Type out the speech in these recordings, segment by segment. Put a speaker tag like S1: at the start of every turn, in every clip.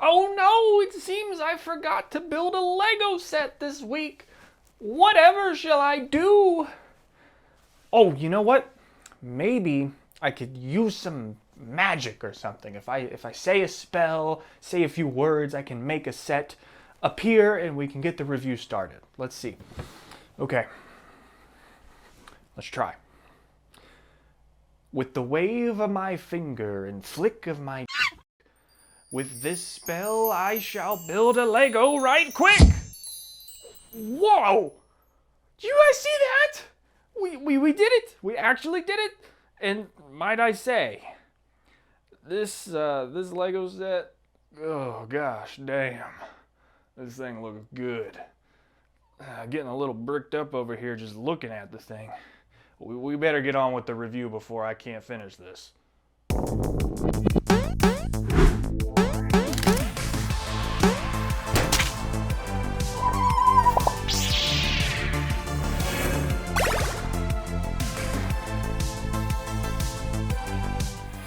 S1: Oh no, it seems I forgot to build a Lego set this week. Whatever shall I do? Oh, you know what? Maybe I could use some magic or something. If I say a spell, say a few words, I can make a set appear and we can get the review started. Let's see. Okay. Let's try. With the wave of my finger and flick of my with this spell I shall build a Lego right quick. Whoa! Do you guys see that? We did it. We actually did it. And might I say, this Lego set, oh gosh, damn. This thing looks good. Getting a little bricked up over here just looking at the thing. We better get on with the review before I can't finish this.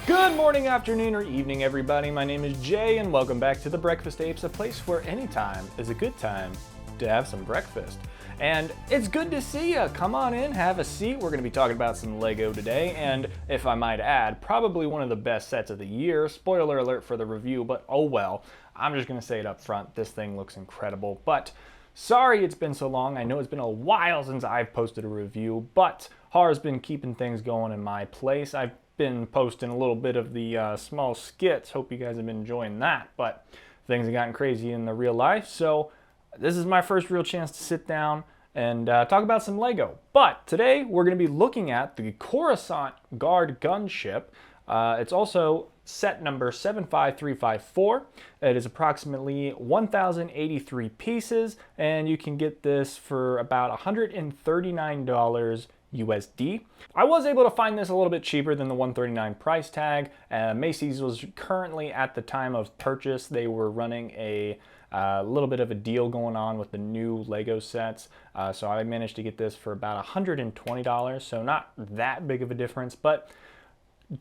S1: Good morning, afternoon, or evening, everybody. My name is Jay, and welcome back to the Breakfast Apes, a place where any time is a good time to have some breakfast. And it's good to see you. Come on in, have a seat. We're going to be talking about some Lego today, and if I might add, probably one of the best sets of the year. Spoiler alert for the review, but oh well. I'm just going to say it up front. This thing looks incredible, but sorry it's been so long. I know it's been a while since I've posted a review, but Har's been keeping things going in my place. I've been posting a little bit of the small skits. Hope you guys have been enjoying that, but things have gotten crazy in the real life, so this is my first real chance to sit down and talk about some Lego. But today we're going to be looking at the Coruscant Guard Gunship. It's also set number 75354. It is approximately 1,083 pieces, and you can get this for about $139 USD. I was able to find this a little bit cheaper than the $139 price tag. Macy's was currently, at the time of purchase, they were running a little bit of a deal going on with the new Lego sets. So I managed to get this for about $120, so not that big of a difference, but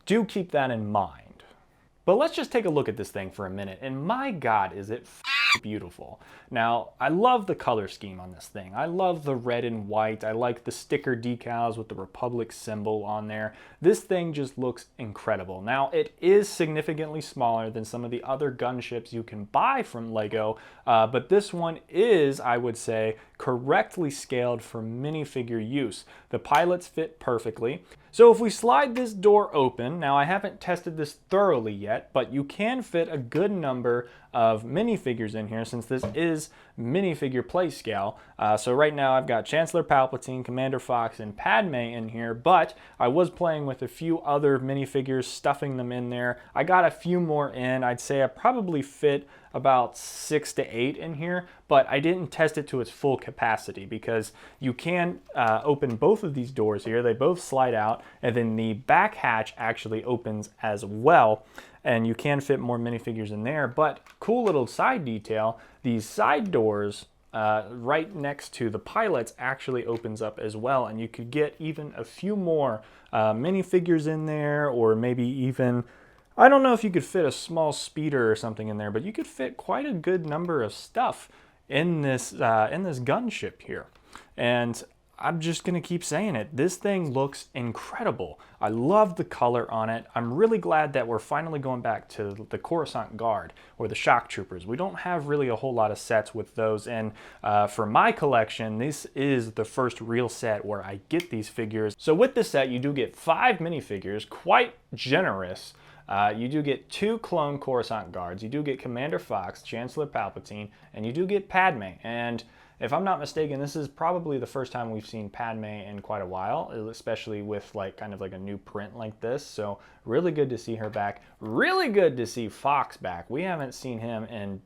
S1: do keep that in mind. But let's just take a look at this thing for a minute, and my God, is it beautiful. Now, I love the color scheme on this thing. I love the red and white. I like the sticker decals with the Republic symbol on there. This thing just looks incredible. Now, it is significantly smaller than some of the other gunships you can buy from Lego, but this one is, I would say, correctly scaled for minifigure use. The pilots fit perfectly. So if we slide this door open, now I haven't tested this thoroughly yet, but you can fit a good number of minifigures in here since this is minifigure play scale. So right now I've got Chancellor Palpatine, Commander Fox, and Padme in here, but I was playing with a few other minifigures, stuffing them in there. I got a few more in. I'd say I probably fit about 6 to 8 in here, but I didn't test it to its full capacity because you can open both of these doors here. They both slide out, and then the back hatch actually opens as well, and you can fit more minifigures in there. But cool little side detail, these side doors right next to the pilots actually opens up as well, and you could get even a few more minifigures in there, or maybe even, I don't know if you could fit a small speeder or something in there, but you could fit quite a good number of stuff in this gunship here. And I'm just gonna keep saying it. This thing looks incredible. I love the color on it. I'm really glad that we're finally going back to the Coruscant Guard or the Shock Troopers. We don't have really a whole lot of sets with those, and for my collection, this is the first real set where I get these figures. So with this set, you do get 5 minifigures, quite generous. You do get 2 clone Coruscant Guards, you do get Commander Fox, Chancellor Palpatine, and you do get Padme. And if I'm not mistaken, this is probably the first time we've seen Padme in quite a while, especially with kind of like a new print like this. So really good to see her back. Really good to see Fox back. We haven't seen him in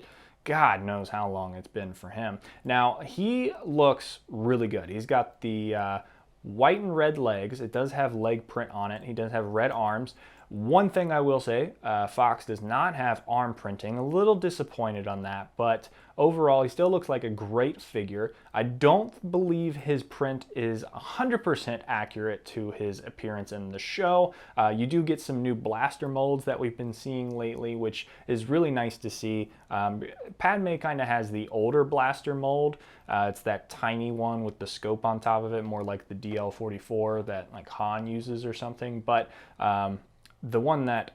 S1: God knows how long it's been for him. Now, he looks really good. He's got the white and red legs. It does have leg print on it. He does have red arms. One thing I will say, Fox does not have arm printing. A little disappointed on that, but overall he still looks like a great figure. I don't believe his print is 100% accurate to his appearance in the show. You do get some new blaster molds that we've been seeing lately, which is really nice to see. Padme kind of has the older blaster mold. It's that tiny one with the scope on top of it, more like the DL-44 that like Han uses or something. But the one that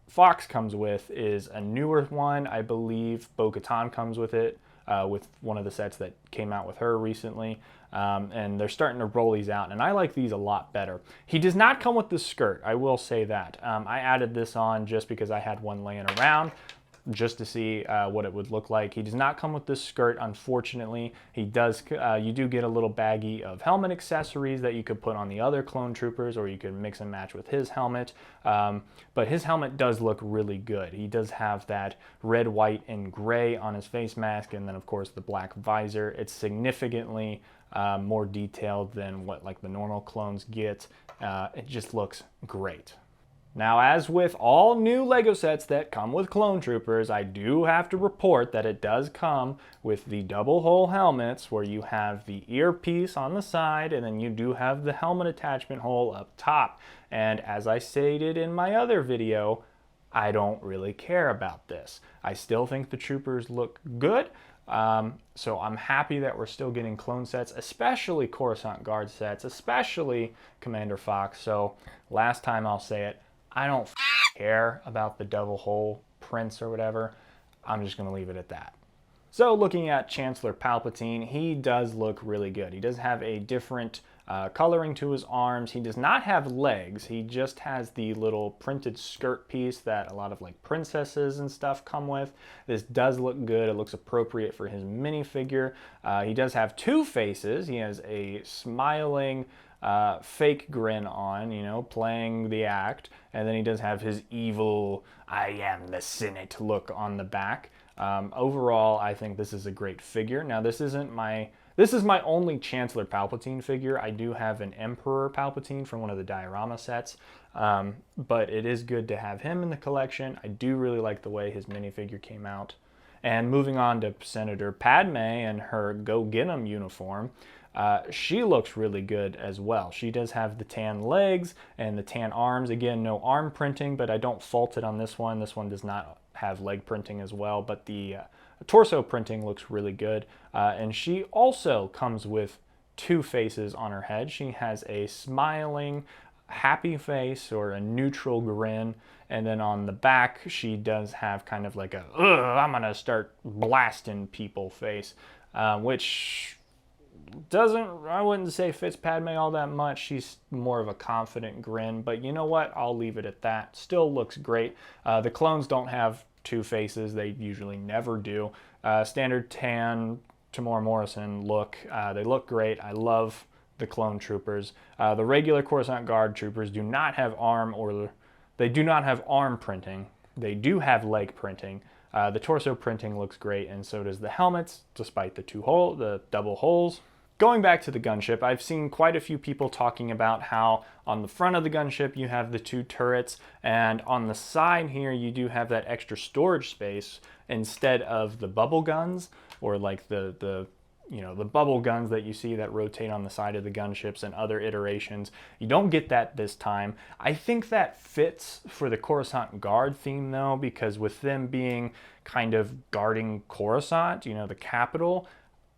S1: Fox comes with is a newer one. I believe Bo-Katan comes with it, with one of the sets that came out with her recently. And they're starting to roll these out, and I like these a lot better. He does not come with the skirt, I will say that. I added this on just because I had one laying around, just to see what it would look like. He does not come with this skirt, unfortunately. He does. You do get a little baggie of helmet accessories that you could put on the other clone troopers, or you could mix and match with his helmet. But his helmet does look really good. He does have that red, white, and gray on his face mask, and then of course the black visor. It's significantly more detailed than what like the normal clones get. It just looks great. Now, as with all new LEGO sets that come with clone troopers, I do have to report that it does come with the double hole helmets, where you have the earpiece on the side and then you do have the helmet attachment hole up top. And as I stated in my other video, I don't really care about this. I still think the troopers look good. So I'm happy that we're still getting clone sets, especially Coruscant Guard sets, especially Commander Fox. So last time I'll say it, I don't care about the double hole prints or whatever. I'm just going to leave it at that. So looking at Chancellor Palpatine, he does look really good. He does have a different coloring to his arms. He does not have legs. He just has the little printed skirt piece that a lot of like princesses and stuff come with. This does look good. It looks appropriate for his minifigure. He does have two faces. He has a smiling fake grin on, you know, playing the act. And then he does have his evil, I am the Senate look on the back. Overall, I think this is a great figure. Now, this is my only Chancellor Palpatine figure. I do have an Emperor Palpatine from one of the diorama sets, but it is good to have him in the collection. I do really like the way his minifigure came out. And moving on to Senator Padme and her Go Get 'em uniform. She looks really good as well. She does have the tan legs and the tan arms. Again, no arm printing, but I don't fault it on this one. This one does not have leg printing as well, but the torso printing looks really good. And she also comes with two faces on her head. She has a smiling, happy face or a neutral grin. And then on the back, she does have kind of like a, I'm gonna start blasting people face, which I wouldn't say fits Padme all that much. She's more of a confident grin, but you know what? I'll leave it at that. Still looks great. The clones don't have two faces. They usually never do. Standard tan Tamora Morrison look. They look great. I love the clone troopers. The regular Coruscant Guard troopers do not have arm printing. They do have leg printing. The torso printing looks great, and so does the helmets, despite the double holes. Going back to the gunship, I've seen quite a few people talking about how on the front of the gunship you have the two turrets, and on the side here you do have that extra storage space instead of the bubble guns, or like the bubble guns that you see that rotate on the side of the gunships and other iterations. You don't get that this time. I think that fits for the Coruscant Guard theme though, because with them being kind of guarding Coruscant, you know, the capital,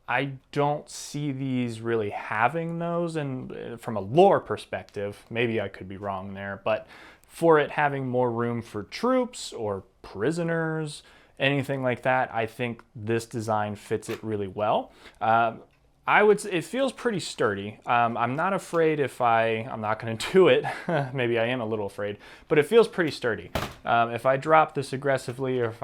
S1: I don't see these really having those, and from a lore perspective, maybe I could be wrong there, but for it having more room for troops or prisoners, anything like that, I think this design fits it really well. It feels pretty sturdy. I'm not afraid I'm not going to do it. Maybe I am a little afraid, but it feels pretty sturdy. If I drop this aggressively, or if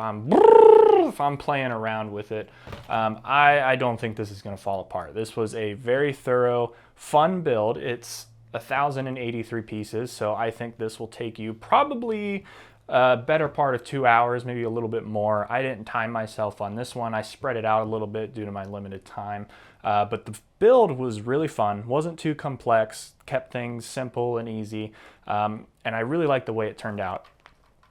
S1: I'm playing around with it, I don't think this is going to fall apart. This was a very thorough, fun build. It's 1,083 pieces, so I think this will take you probably better part of 2 hours, maybe a little bit more. I didn't time myself on this one. I spread it out a little bit due to my limited time. But the build was really fun, wasn't too complex, kept things simple and easy, and I really like the way it turned out.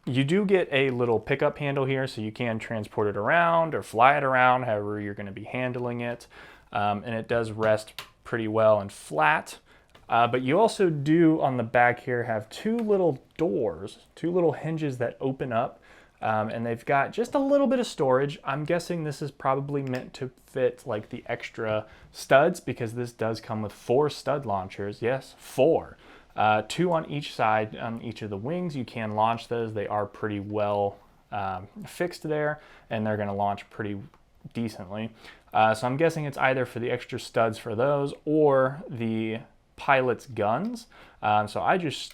S1: You do get a little pickup handle here, so you can transport it around or fly it around, however you're going to be handling it, and it does rest pretty well and flat. But you also do, on the back here, have two little doors, two little hinges that open up, and they've got just a little bit of storage. I'm guessing this is probably meant to fit like the extra studs, because this does come with 4 stud launchers. Yes, 4. 2 on each side, on each of the wings. You can launch those. They are pretty well fixed there, and they're going to launch pretty decently. So I'm guessing it's either for the extra studs for those or the pilot's guns. So I just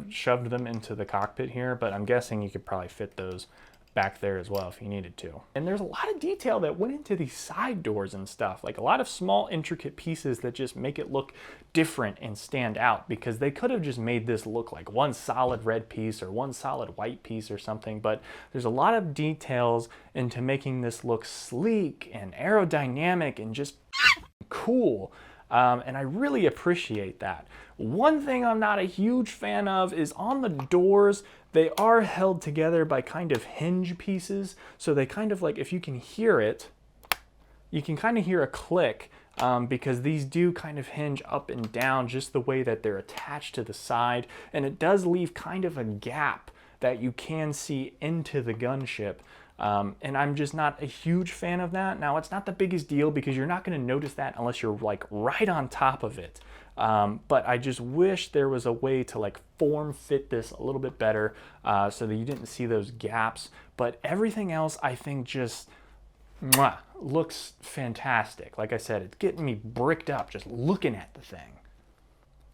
S1: shoved them into the cockpit here, but I'm guessing you could probably fit those back there as well if you needed to. And there's a lot of detail that went into these side doors and stuff, like a lot of small intricate pieces that just make it look different and stand out, because they could have just made this look like one solid red piece or one solid white piece or something, but there's a lot of details into making this look sleek and aerodynamic and just cool. And I really appreciate that. One thing I'm not a huge fan of is on the doors, they are held together by kind of hinge pieces. So they kind of like, if you can hear it, you can kind of hear a click, because these do kind of hinge up and down just the way that they're attached to the side. And it does leave kind of a gap that you can see into the gunship. And I'm just not a huge fan of that. Now, it's not the biggest deal because you're not going to notice that unless you're like right on top of it. But I just wish there was a way to like form fit this a little bit better, so that you didn't see those gaps. But everything else, I think, just looks fantastic. Like I said, it's getting me bricked up just looking at the thing.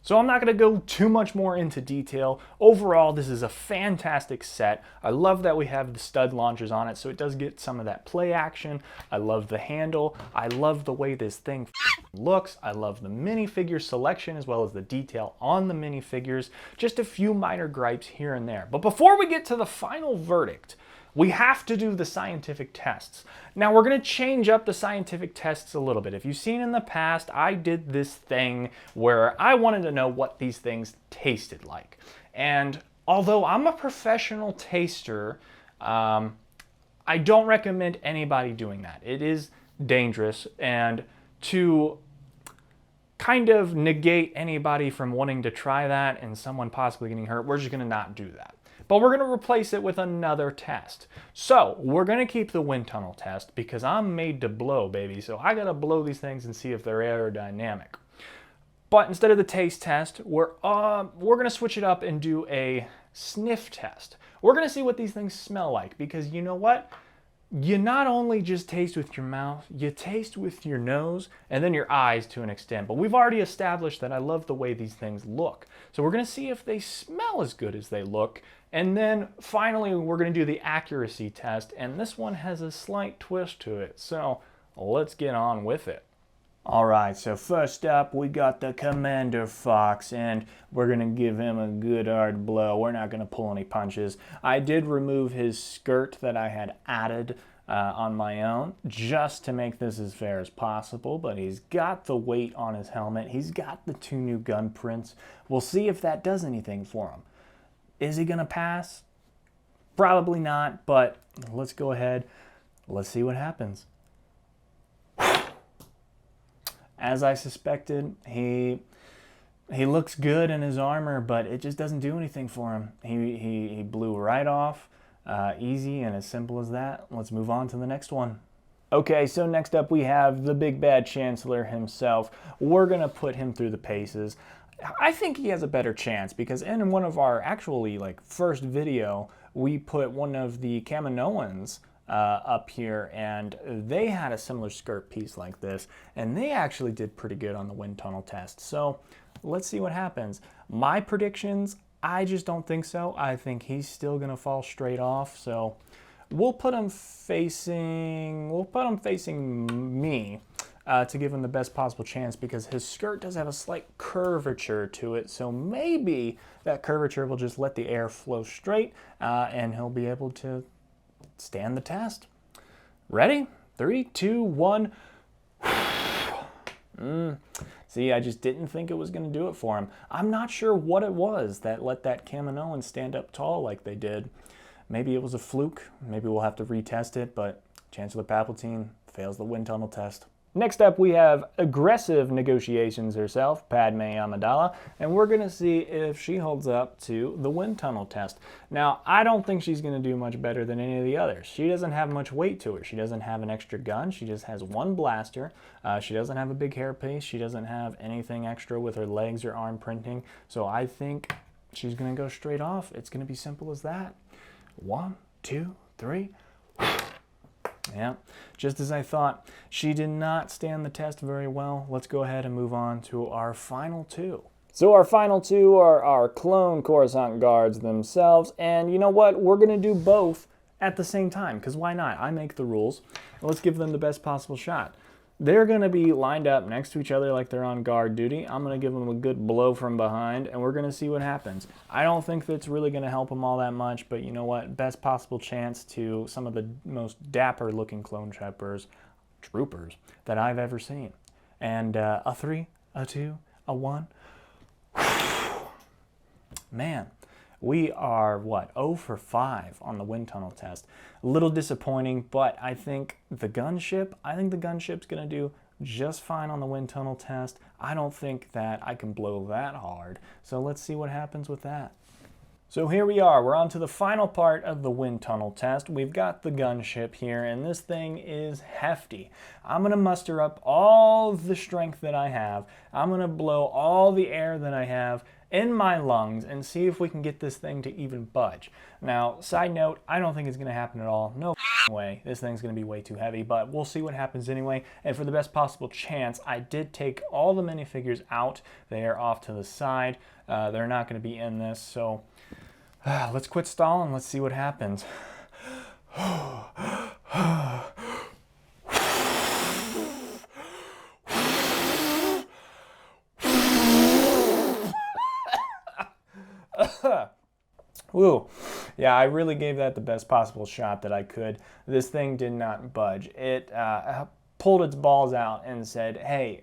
S1: So I'm not going to go too much more into detail. Overall, this is a fantastic set. I love that we have the stud launchers on it, so it does get some of that play action. I love the handle. I love the way this thing looks. I love the minifigure selection as well as the detail on the minifigures. Just a few minor gripes here and there. But before we get to the final verdict, we have to do the scientific tests. Now we're gonna change up the scientific tests a little bit. If you've seen in the past, I did this thing where I wanted to know what these things tasted like. And although I'm a professional taster, I don't recommend anybody doing that. It is dangerous, and to kind of negate anybody from wanting to try that and someone possibly getting hurt, we're just gonna not do that. But we're going to replace it with another test. So we're going to keep the wind tunnel test because I'm made to blow, baby. So I got to blow these things and see if they're aerodynamic. But instead of the taste test, we're going to switch it up and do a sniff test. We're going to see what these things smell like, because you know what? You not only just taste with your mouth, you taste with your nose and then your eyes to an extent. But we've already established that I love the way these things look. So we're going to see if they smell as good as they look. And then finally, we're going to do the accuracy test. And this one has a slight twist to it. So let's get on with it. All right, so first up, we got the Commander Fox, and we're going to give him a good hard blow. We're not going to pull any punches. I did remove his skirt that I had added on my own, just to make this as fair as possible, but he's got the weight on his helmet. He's got the 2 new gun prints. We'll see if that does anything for him. Is he going to pass? Probably not, but let's go ahead. Let's see what happens. As I suspected, he looks good in his armor, but it just doesn't do anything for him. He blew right off, easy and as simple as that. Let's move on to the next one. Okay, so next up we have the big bad Chancellor himself. We're going to put him through the paces. I think he has a better chance because in one of our actually first video, we put one of the Kaminoans up here, and they had a similar skirt piece like this, and they actually did pretty good on the wind tunnel test. So let's see what happens. My predictions, I just don't think so. I think he's still gonna fall straight off. So we'll put him facing me. to give him the best possible chance, because his skirt does have a slight curvature to it. So maybe that curvature will just let the air flow straight and he'll be able to stand the test. Ready? 3, 2, 1. See, I just didn't think it was going to do it for him. I'm not sure what it was that let that Kaminoan stand up tall like they did. Maybe it was a fluke. Maybe we'll have to retest it, but Chancellor Palpatine fails the wind tunnel test. Next up, we have aggressive negotiations herself, Padme Amidala, and we're going to see if she holds up to the wind tunnel test. Now, I don't think she's going to do much better than any of the others. She doesn't have much weight to her. She doesn't have an extra gun. She just has one blaster. She doesn't have a big hairpiece. She doesn't have anything extra with her legs or arm printing. So I think she's going to go straight off. It's going to be simple as that. 1, 2, 3. Yeah, just as I thought. She did not stand the test very well. Let's go ahead and move on to our final two. So our final two are our clone Coruscant guards themselves. And you know what? We're going to do both at the same time, because why not? I make the rules. Let's give them the best possible shot. They're going to be lined up next to each other like they're on guard duty. I'm going to give them a good blow from behind, and we're going to see what happens. I don't think that's really going to help them all that much, but you know what? Best possible chance to some of the most dapper-looking clone troopers that I've ever seen. And a 3, a 2, a 1. Man. We are, 0 for 5 on the wind tunnel test. A little disappointing, but I think the gunship's going to do just fine on the wind tunnel test. I don't think that I can blow that hard. So let's see what happens with that. So here we are. We're on to the final part of the wind tunnel test. We've got the gunship here, and this thing is hefty. I'm going to muster up all the strength that I have. I'm going to blow all the air that I have in my lungs and see if we can get this thing to even budge. Now, side note, I don't think it's going to happen at all. No way. This thing's going to be way too heavy, but we'll see what happens anyway. And for the best possible chance, I did take all the minifigures out. They are off to the side. They're not going to be in this, so let's quit stalling. Let's see what happens. Woo. Yeah, I really gave that the best possible shot that I could. This thing did not budge. It pulled its balls out and said, hey,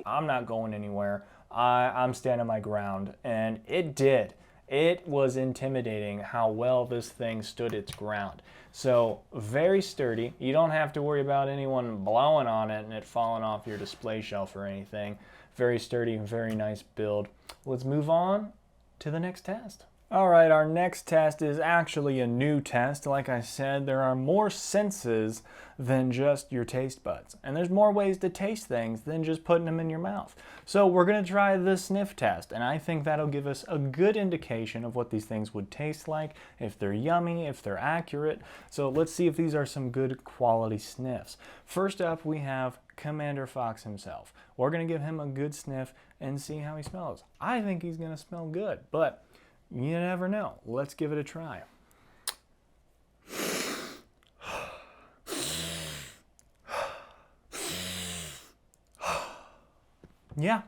S1: I'm not going anywhere. I'm standing my ground. And it did. It was intimidating how well this thing stood its ground. So very sturdy. You don't have to worry about anyone blowing on it and it falling off your display shelf or anything. Very sturdy, very nice build. Let's move on to the next test. All right, our next test is actually a new test. Like I said, there are more senses than just your taste buds. And there's more ways to taste things than just putting them in your mouth. So we're going to try the sniff test, and I think that'll give us a good indication of what these things would taste like, if they're yummy, if they're accurate. So let's see if these are some good quality sniffs. First up, we have Commander Fox himself. We're going to give him a good sniff and see how he smells. I think he's going to smell good, but you never know. Let's give it a try. Yeah,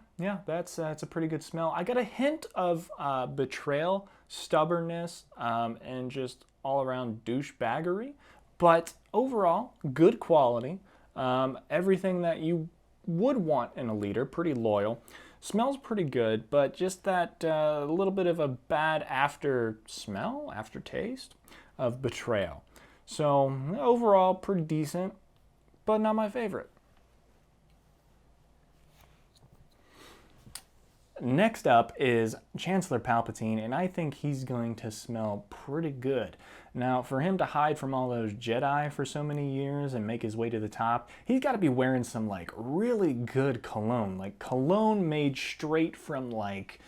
S1: that's a pretty good smell. I got a hint of betrayal, stubbornness, and just all-around douchebaggery, but overall, good quality. Everything that you would want in a leader, pretty loyal. Smells pretty good, but just that little bit of a bad aftertaste of betrayal. So overall, pretty decent, but not my favorite. Next up is Chancellor Palpatine, and I think he's going to smell pretty good. Now, for him to hide from all those Jedi for so many years and make his way to the top, he's got to be wearing some, like, really good cologne. Like, cologne made straight from, like,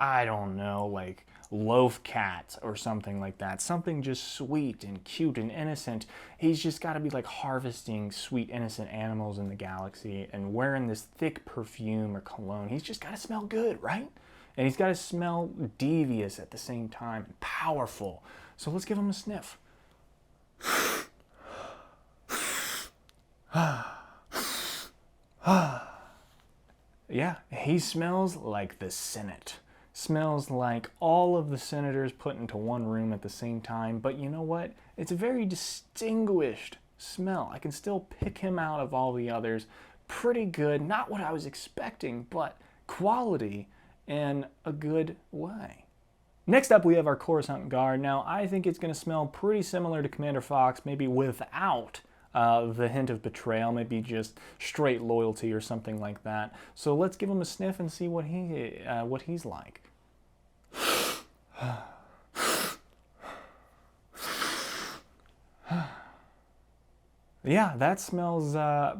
S1: I don't know, like, Loaf Cat or something like that. Something just sweet and cute and innocent. He's just got to be, like, harvesting sweet, innocent animals in the galaxy and wearing this thick perfume or cologne. He's just got to smell good, right? And he's got to smell devious at the same time and powerful. So let's give him a sniff. Yeah, he smells like the Senate. Smells like all of the senators put into one room at the same time. But you know what? It's a very distinguished smell. I can still pick him out of all the others. Pretty good. Not what I was expecting, but quality in a good way. Next up, we have our Coruscant Guard. Now, I think it's going to smell pretty similar to Commander Fox, maybe without the hint of betrayal, maybe just straight loyalty or something like that. So let's give him a sniff and see what he's like. Yeah, that smells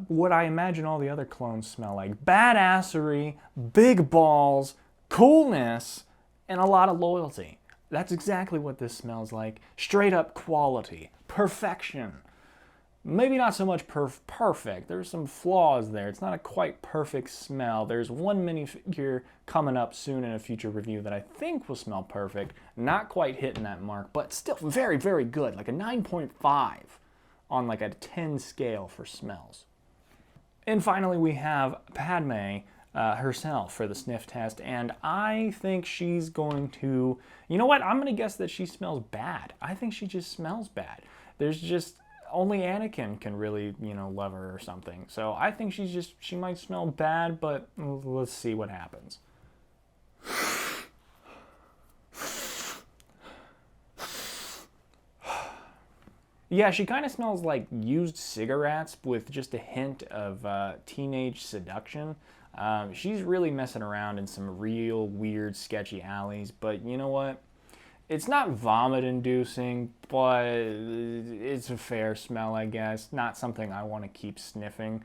S1: what I imagine all the other clones smell like. Badassery, big balls, coolness, and a lot of loyalty. That's exactly what this smells like. Straight up quality, perfection. Maybe not so much perfect. There's some flaws there. It's not a quite perfect smell. There's one minifigure coming up soon in a future review that I think will smell perfect. Not quite hitting that mark, but still very, very good. Like a 9.5 on like a 10 scale for smells. And finally, we have Padme herself for the sniff test, and I think she's going to, you know what, I'm going to guess that she smells bad. I think she just smells bad. There's just, only Anakin can really, love her or something. So I think she might smell bad, but let's see what happens. Yeah, she kind of smells like used cigarettes with just a hint of teenage seduction. She's really messing around in some real weird, sketchy alleys, but you know what? It's not vomit-inducing, but it's a fair smell, I guess. Not something I want to keep sniffing.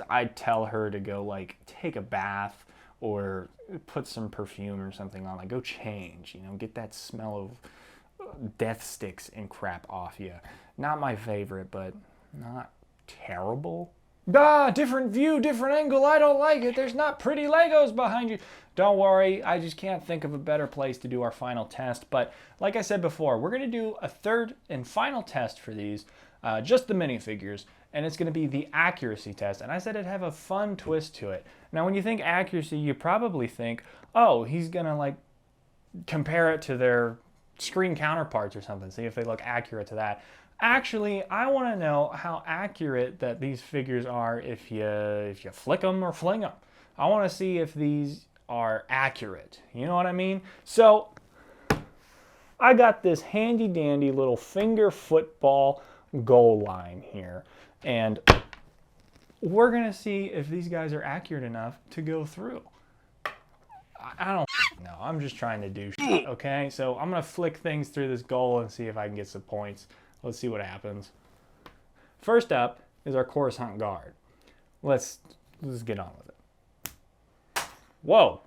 S1: I'd tell her to go, take a bath or put some perfume or something on. Go change, get that smell of death sticks and crap off you. Not my favorite, but not terrible. Different view, different angle, I don't like it. There's not pretty Legos behind you. Don't worry, I just can't think of a better place to do our final test. But like I said before, we're going to do a third and final test for these, just the minifigures, and it's going to be the accuracy test. And I said it'd have a fun twist to it. Now, when you think accuracy, you probably think, oh, he's going to compare it to their screen counterparts or something, see if they look accurate to that. Actually, I want to know how accurate that these figures are if you flick them or fling them. I want to see if these are accurate. You know what I mean? So I got this handy dandy little finger football goal line here, and we're going to see if these guys are accurate enough to go through. I don't know. I'm just trying to do shit, okay? So I'm going to flick things through this goal and see if I can get some points. Let's see what happens. First up is our Coruscant Guard. Let's get on with it. Whoa.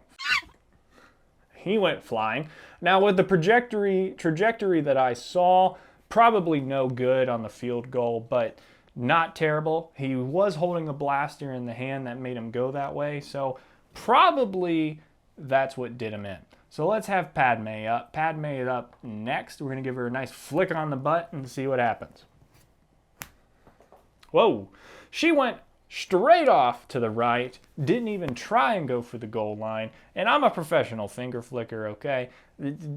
S1: He went flying. Now with the trajectory that I saw, probably no good on the field goal, but not terrible. He was holding a blaster in the hand that made him go that way, so probably that's what did him in. So let's have Padme up. Padme is up next. We're going to give her a nice flick on the butt and see what happens. Whoa. She went straight off to the right. Didn't even try and go for the goal line. And I'm a professional finger flicker, okay?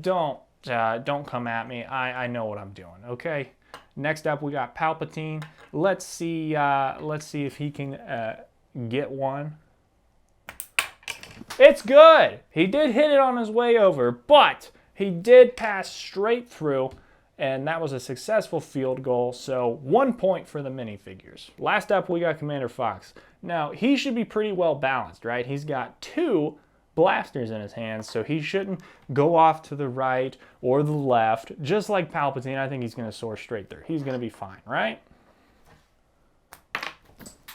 S1: Don't come at me. I know what I'm doing, okay? Next up, we got Palpatine. Let's see if he can get one. It's good. He did hit it on his way over, but he did pass straight through, and that was a successful field goal, so 1 point for the minifigures. Last up, we got Commander Fox. Now, he should be pretty well balanced, right? He's got 2 blasters in his hands, so he shouldn't go off to the right or the left. Just like Palpatine, I think he's going to soar straight through. He's going to be fine, right?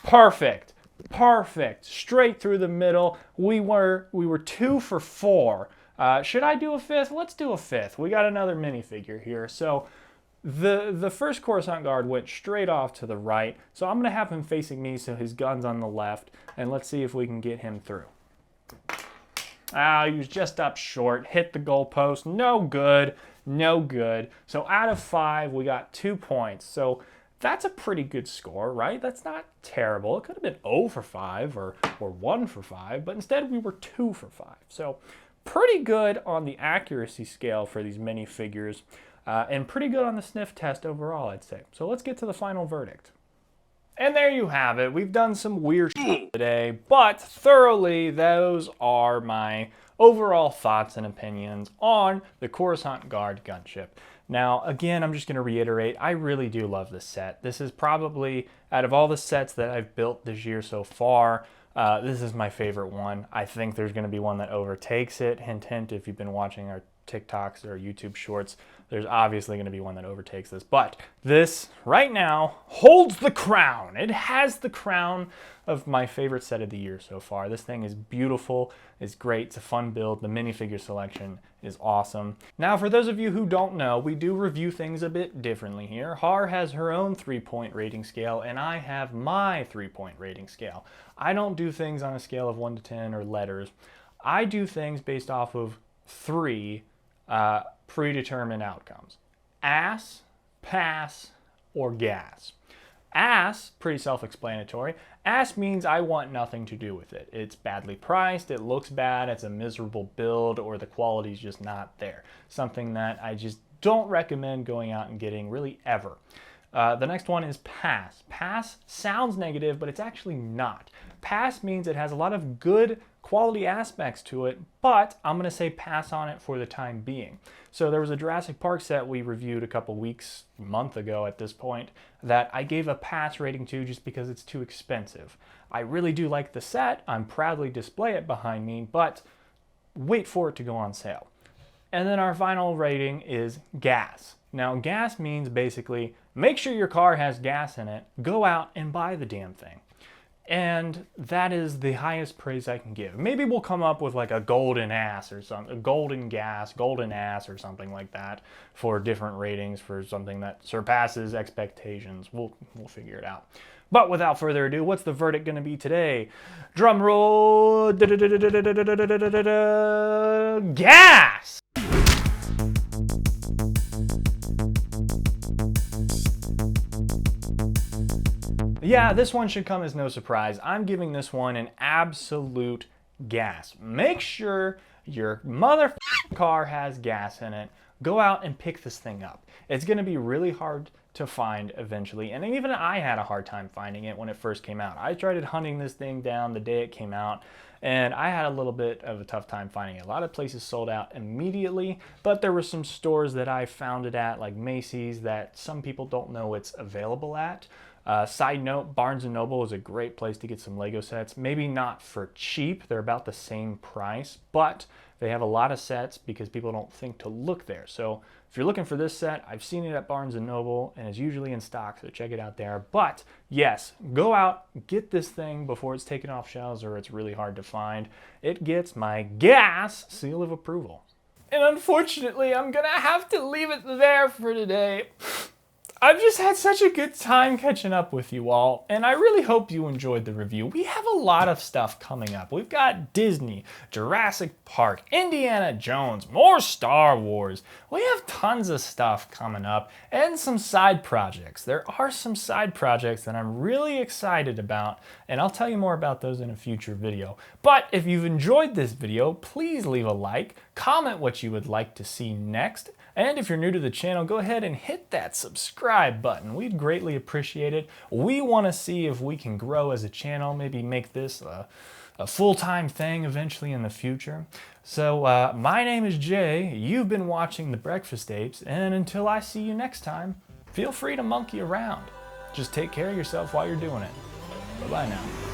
S1: Perfect. Perfect. Straight through the middle. We were 2 for 4. Should I do a 5th? Let's do a 5th. We got another minifigure here. So the first Coruscant Guard went straight off to the right. So I'm going to have him facing me so his gun's on the left. And let's see if we can get him through. He was just up short. Hit the goalpost. No good. No good. So out of 5, we got 2 points. So That's a pretty good score, right? That's not terrible. It could have been 0 for 5 or 1 for 5, but instead we were 2 for 5. So pretty good on the accuracy scale for these minifigures, and pretty good on the sniff test overall, I'd say. So let's get to the final verdict. And there you have it. We've done some weird shit today, but thoroughly, those are my overall thoughts and opinions on the Coruscant Guard Gunship. Now, again, I'm just going to reiterate, I really do love this set. This is probably, out of all the sets that I've built this year so far, this is my favorite one. I think there's going to be one that overtakes it. Hint, hint, if you've been watching our TikToks or YouTube shorts, there's obviously going to be one that overtakes this. But this, right now, holds the crown. It has the crown of my favorite set of the year so far. This thing is beautiful, it's great, it's a fun build. The minifigure selection is awesome. Now, for those of you who don't know, we do review things a bit differently here. Har has her own 3-point rating scale, and I have my 3-point rating scale. I don't do things on a scale of 1 to 10 or letters. I do things based off of 3 predetermined outcomes: ass, pass, or gas. Ass, pretty self-explanatory. Ass means I want nothing to do with it. It's badly priced, it looks bad, it's a miserable build, or the quality's just not there. Something that I just don't recommend going out and getting really ever. The next one is pass. Pass sounds negative, but it's actually not. Pass means it has a lot of good quality aspects to it, but I'm going to say pass on it for the time being. So there was a Jurassic Park set we reviewed a couple weeks, month ago at this point, that I gave a pass rating to just because it's too expensive. I really do like the set, I'm proudly display it behind me, but wait for it to go on sale. And then our final rating is gas. Now, gas means basically make sure your car has gas in it, go out and buy the damn thing. And that is the highest praise I can give. Maybe we'll come up with like a golden ass or something, a golden gas, golden ass or something like that for different ratings for something that surpasses expectations. We'll figure it out. But without further ado, what's the verdict going to be today? Drum roll. Gas! Yeah, this one should come as no surprise. I'm giving this one an absolute gas. Make sure your motherfucking car has gas in it. Go out and pick this thing up. It's going to be really hard to find eventually, and even I had a hard time finding it when it first came out. I started hunting this thing down the day it came out, and I had a little bit of a tough time finding it. A lot of places sold out immediately, but there were some stores that I found it at, like Macy's, that some people don't know it's available at. Side note, Barnes & Noble is a great place to get some Lego sets. Maybe not for cheap, they're about the same price, but they have a lot of sets because people don't think to look there. So if you're looking for this set, I've seen it at Barnes & Noble and it's usually in stock, so check it out there. But yes, go out, get this thing before it's taken off shelves or it's really hard to find. It gets my gas seal of approval. And unfortunately, I'm gonna have to leave it there for today. I've just had such a good time catching up with you all, and I really hope you enjoyed the review. We have a lot of stuff coming up. We've got Disney, Jurassic Park, Indiana Jones, more Star Wars. We have tons of stuff coming up and some side projects. There are some side projects that I'm really excited about, and I'll tell you more about those in a future video. But if you've enjoyed this video, please leave a like, comment what you would like to see next, and if you're new to the channel, go ahead and hit that subscribe button. We'd greatly appreciate it. We want to see if we can grow as a channel, maybe make this a full-time thing eventually in the future. So my name is Jay. You've been watching The Breakfast Apes, and until I see you next time, feel free to monkey around. Just take care of yourself while you're doing it. Bye-bye now.